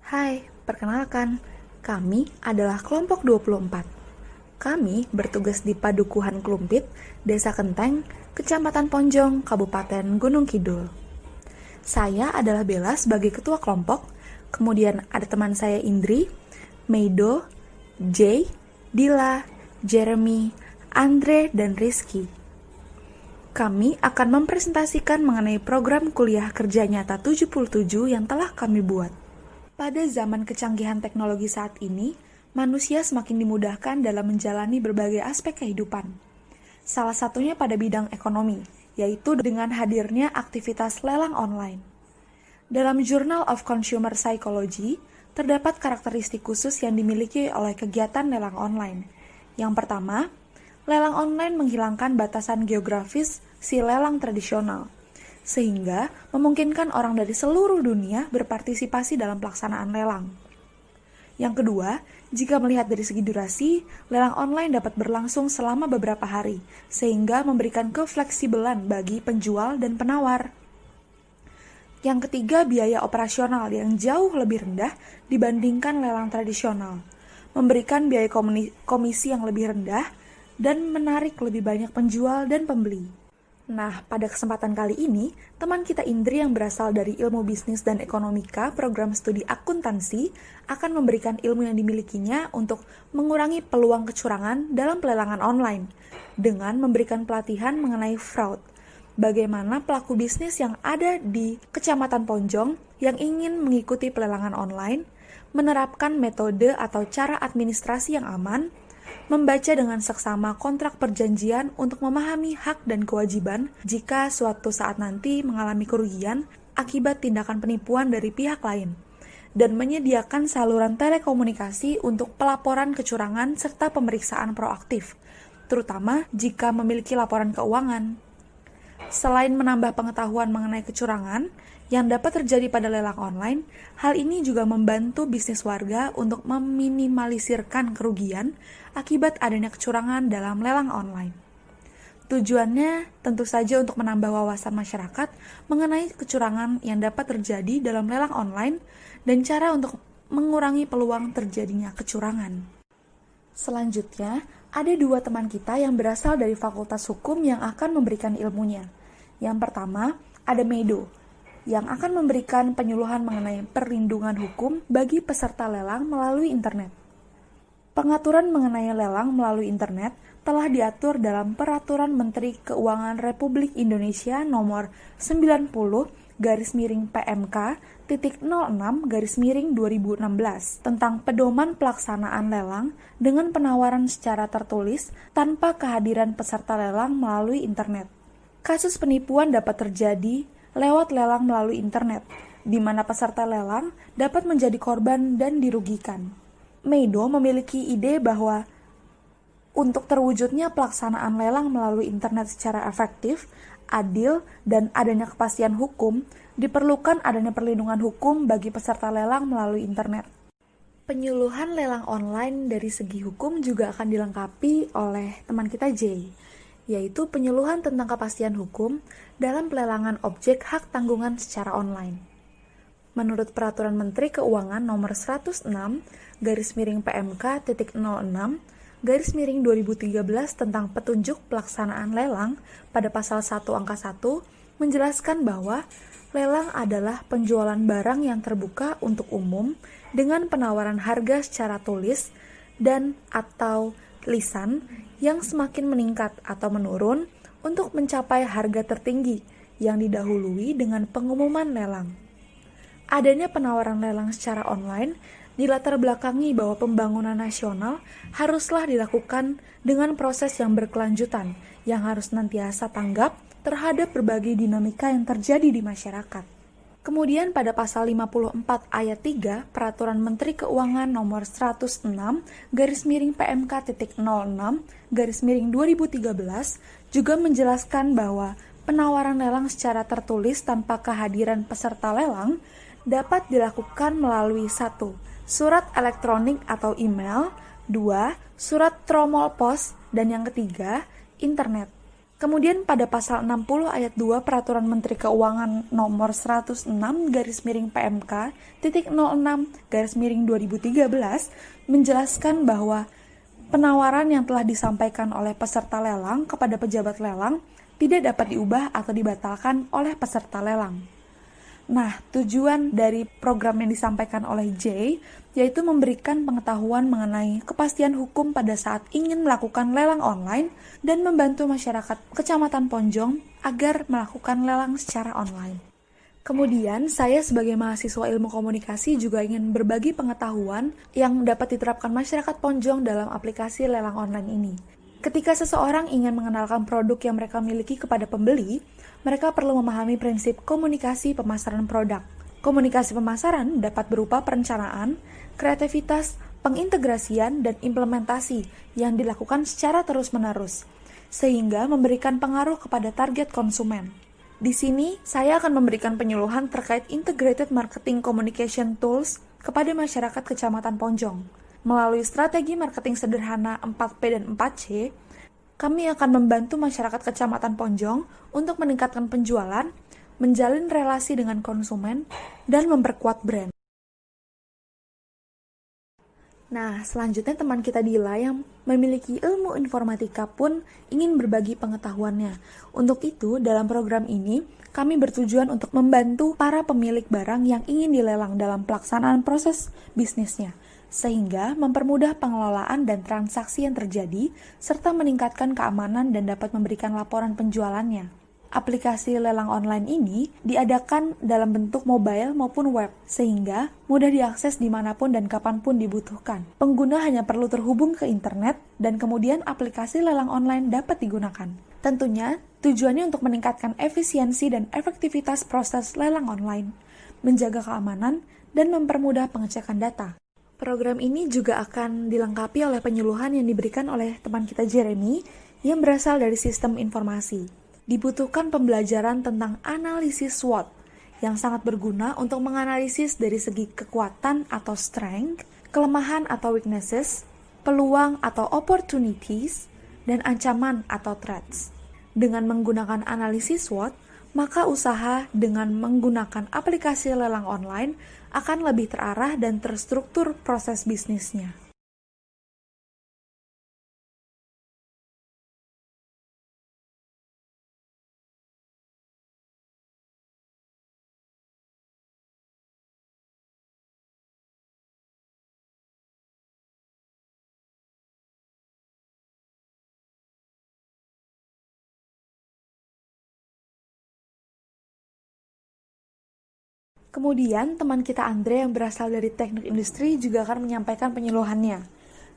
Hai, perkenalkan, kami adalah kelompok 24. Kami bertugas di Padukuhan Klumpit, Desa Kenteng, Kecamatan Ponjong, Kabupaten Gunung Kidul. Saya adalah Bella sebagai ketua kelompok, kemudian ada teman saya Indri, Meido, Jay, Dila, Jeremy, Andre, dan Rizky. Kami akan mempresentasikan mengenai program kuliah kerja nyata 77 yang telah kami buat. Pada zaman kecanggihan teknologi saat ini, manusia semakin dimudahkan dalam menjalani berbagai aspek kehidupan. Salah satunya pada bidang ekonomi, yaitu dengan hadirnya aktivitas lelang online. Dalam Journal of Consumer Psychology, terdapat karakteristik khusus yang dimiliki oleh kegiatan lelang online. Yang pertama, lelang online menghilangkan batasan geografis si lelang tradisional, sehingga memungkinkan orang dari seluruh dunia berpartisipasi dalam pelaksanaan lelang. Yang kedua, jika melihat dari segi durasi, lelang online dapat berlangsung selama beberapa hari, sehingga memberikan kefleksibelan bagi penjual dan penawar. Yang ketiga, biaya operasional yang jauh lebih rendah dibandingkan lelang tradisional, memberikan biaya komisi yang lebih rendah, dan menarik lebih banyak penjual dan pembeli. Nah, pada kesempatan kali ini, teman kita Indri yang berasal dari Ilmu Bisnis dan Ekonomika, program studi akuntansi, akan memberikan ilmu yang dimilikinya untuk mengurangi peluang kecurangan dalam pelelangan online, dengan memberikan pelatihan mengenai fraud. Bagaimana pelaku bisnis yang ada di Kecamatan Ponjong yang ingin mengikuti pelelangan online, menerapkan metode atau cara administrasi yang aman, membaca dengan seksama kontrak perjanjian untuk memahami hak dan kewajiban jika suatu saat nanti mengalami kerugian akibat tindakan penipuan dari pihak lain, dan menyediakan saluran telekomunikasi untuk pelaporan kecurangan serta pemeriksaan proaktif, terutama jika memiliki laporan keuangan. Selain menambah pengetahuan mengenai kecurangan yang dapat terjadi pada lelang online, hal ini juga membantu bisnis warga untuk meminimalisirkan kerugian akibat adanya kecurangan dalam lelang online. Tujuannya tentu saja untuk menambah wawasan masyarakat mengenai kecurangan yang dapat terjadi dalam lelang online dan cara untuk mengurangi peluang terjadinya kecurangan. Selanjutnya, ada dua teman kita yang berasal dari Fakultas Hukum yang akan memberikan ilmunya. Yang pertama, ada Meido, yang akan memberikan penyuluhan mengenai perlindungan hukum bagi peserta lelang melalui internet. Pengaturan mengenai lelang melalui internet telah diatur dalam Peraturan Menteri Keuangan Republik Indonesia Nomor 90/PMK.06/2016 tentang pedoman pelaksanaan lelang dengan penawaran secara tertulis tanpa kehadiran peserta lelang melalui internet. Kasus penipuan dapat terjadi lewat lelang melalui internet, di mana peserta lelang dapat menjadi korban dan dirugikan. Meido memiliki ide bahwa untuk terwujudnya pelaksanaan lelang melalui internet secara efektif, adil, dan adanya kepastian hukum, diperlukan adanya perlindungan hukum bagi peserta lelang melalui internet. Penyuluhan lelang online dari segi hukum juga akan dilengkapi oleh teman kita Jay, yaitu penyuluhan tentang kepastian hukum dalam pelelangan objek hak tanggungan secara online. Menurut Peraturan Menteri Keuangan Nomor 106/PMK.06/2013 tentang petunjuk pelaksanaan lelang pada pasal 1 angka 1 menjelaskan bahwa lelang adalah penjualan barang yang terbuka untuk umum dengan penawaran harga secara tulis dan atau lisan yang semakin meningkat atau menurun untuk mencapai harga tertinggi yang didahului dengan pengumuman lelang. Adanya penawaran lelang secara online dilatar belakangi bahwa pembangunan nasional haruslah dilakukan dengan proses yang berkelanjutan yang harus senantiasa tanggap terhadap berbagai dinamika yang terjadi di masyarakat. Kemudian pada pasal 54 ayat 3 Peraturan Menteri Keuangan Nomor 106/PMK.06/2013 juga menjelaskan bahwa penawaran lelang secara tertulis tanpa kehadiran peserta lelang dapat dilakukan melalui 1. Surat elektronik atau email, 2. Surat tromol pos, dan yang ketiga, internet. Kemudian pada pasal 60 ayat 2 Peraturan Menteri Keuangan nomor 106/PMK.06/2013 menjelaskan bahwa penawaran yang telah disampaikan oleh peserta lelang kepada pejabat lelang tidak dapat diubah atau dibatalkan oleh peserta lelang. Nah, tujuan dari program yang disampaikan oleh J yaitu memberikan pengetahuan mengenai kepastian hukum pada saat ingin melakukan lelang online dan membantu masyarakat Kecamatan Ponjong agar melakukan lelang secara online. Kemudian, saya sebagai mahasiswa ilmu komunikasi juga ingin berbagi pengetahuan yang dapat diterapkan masyarakat Ponjong dalam aplikasi lelang online ini. Ketika seseorang ingin mengenalkan produk yang mereka miliki kepada pembeli, mereka perlu memahami prinsip komunikasi pemasaran produk. Komunikasi pemasaran dapat berupa perencanaan, kreativitas, pengintegrasian, dan implementasi yang dilakukan secara terus-menerus, sehingga memberikan pengaruh kepada target konsumen. Di sini, saya akan memberikan penyuluhan terkait Integrated Marketing Communication Tools kepada masyarakat Kecamatan Ponjong. Melalui strategi marketing sederhana 4P dan 4C, kami akan membantu masyarakat Kecamatan Ponjong untuk meningkatkan penjualan, menjalin relasi dengan konsumen, dan memperkuat brand. Nah, selanjutnya teman kita Dila yang memiliki ilmu informatika pun ingin berbagi pengetahuannya. Untuk itu, dalam program ini, kami bertujuan untuk membantu para pemilik barang yang ingin dilelang dalam pelaksanaan proses bisnisnya, sehingga mempermudah pengelolaan dan transaksi yang terjadi, serta meningkatkan keamanan dan dapat memberikan laporan penjualannya. Aplikasi lelang online ini diadakan dalam bentuk mobile maupun web, sehingga mudah diakses dimanapun dan kapanpun dibutuhkan. Pengguna hanya perlu terhubung ke internet, dan kemudian aplikasi lelang online dapat digunakan. Tentunya, tujuannya untuk meningkatkan efisiensi dan efektivitas proses lelang online, menjaga keamanan, dan mempermudah pengecekan data. Program ini juga akan dilengkapi oleh penyuluhan yang diberikan oleh teman kita Jeremy yang berasal dari sistem informasi. Dibutuhkan pembelajaran tentang analisis SWOT yang sangat berguna untuk menganalisis dari segi kekuatan atau strength, kelemahan atau weaknesses, peluang atau opportunities, dan ancaman atau threats. Dengan menggunakan analisis SWOT, maka usaha dengan menggunakan aplikasi lelang online akan lebih terarah dan terstruktur proses bisnisnya. Kemudian, teman kita Andre yang berasal dari teknik industri juga akan menyampaikan penyuluhannya.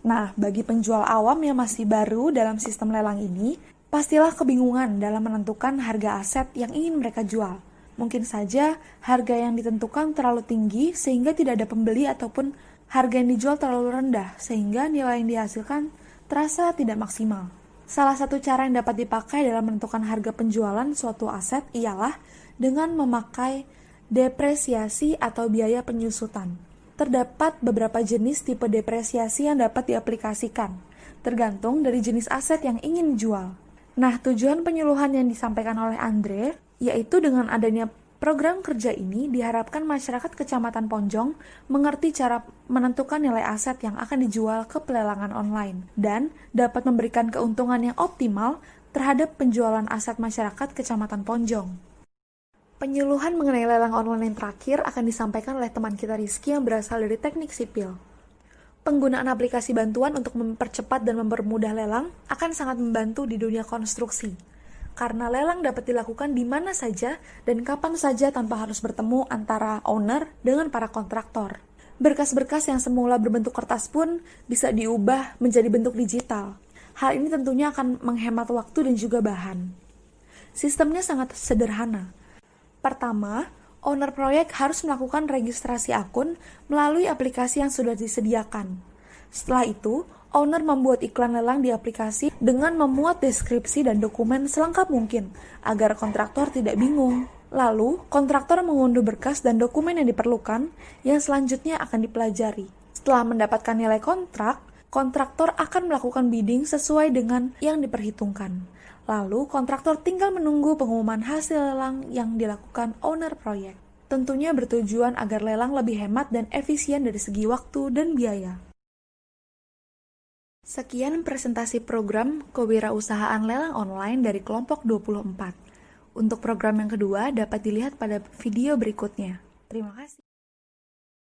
Nah, bagi penjual awam yang masih baru dalam sistem lelang ini, pastilah kebingungan dalam menentukan harga aset yang ingin mereka jual. Mungkin saja harga yang ditentukan terlalu tinggi sehingga tidak ada pembeli ataupun harga yang dijual terlalu rendah sehingga nilai yang dihasilkan terasa tidak maksimal. Salah satu cara yang dapat dipakai dalam menentukan harga penjualan suatu aset ialah dengan memakai depresiasi atau biaya penyusutan. Terdapat beberapa jenis tipe depresiasi yang dapat diaplikasikan, tergantung dari jenis aset yang ingin dijual. Nah, tujuan penyuluhan yang disampaikan oleh Andre, yaitu dengan adanya program kerja ini diharapkan masyarakat Kecamatan Ponjong mengerti cara menentukan nilai aset yang akan dijual ke pelelangan online dan dapat memberikan keuntungan yang optimal terhadap penjualan aset masyarakat Kecamatan Ponjong. Penyuluhan mengenai lelang online yang terakhir akan disampaikan oleh teman kita Rizky yang berasal dari teknik sipil. Penggunaan aplikasi bantuan untuk mempercepat dan mempermudah lelang akan sangat membantu di dunia konstruksi. Karena lelang dapat dilakukan di mana saja dan kapan saja tanpa harus bertemu antara owner dengan para kontraktor. Berkas-berkas yang semula berbentuk kertas pun bisa diubah menjadi bentuk digital. Hal ini tentunya akan menghemat waktu dan juga bahan. Sistemnya sangat sederhana. Pertama, owner proyek harus melakukan registrasi akun melalui aplikasi yang sudah disediakan. Setelah itu, owner membuat iklan lelang di aplikasi dengan memuat deskripsi dan dokumen selengkap mungkin agar kontraktor tidak bingung. Lalu, kontraktor mengunduh berkas dan dokumen yang diperlukan yang selanjutnya akan dipelajari. Setelah mendapatkan nilai kontrak, kontraktor akan melakukan bidding sesuai dengan yang diperhitungkan. Lalu, kontraktor tinggal menunggu pengumuman hasil lelang yang dilakukan owner proyek. Tentunya bertujuan agar lelang lebih hemat dan efisien dari segi waktu dan biaya. Sekian presentasi program kewirausahaan lelang online dari kelompok 24. Untuk program yang kedua dapat dilihat pada video berikutnya. Terima kasih.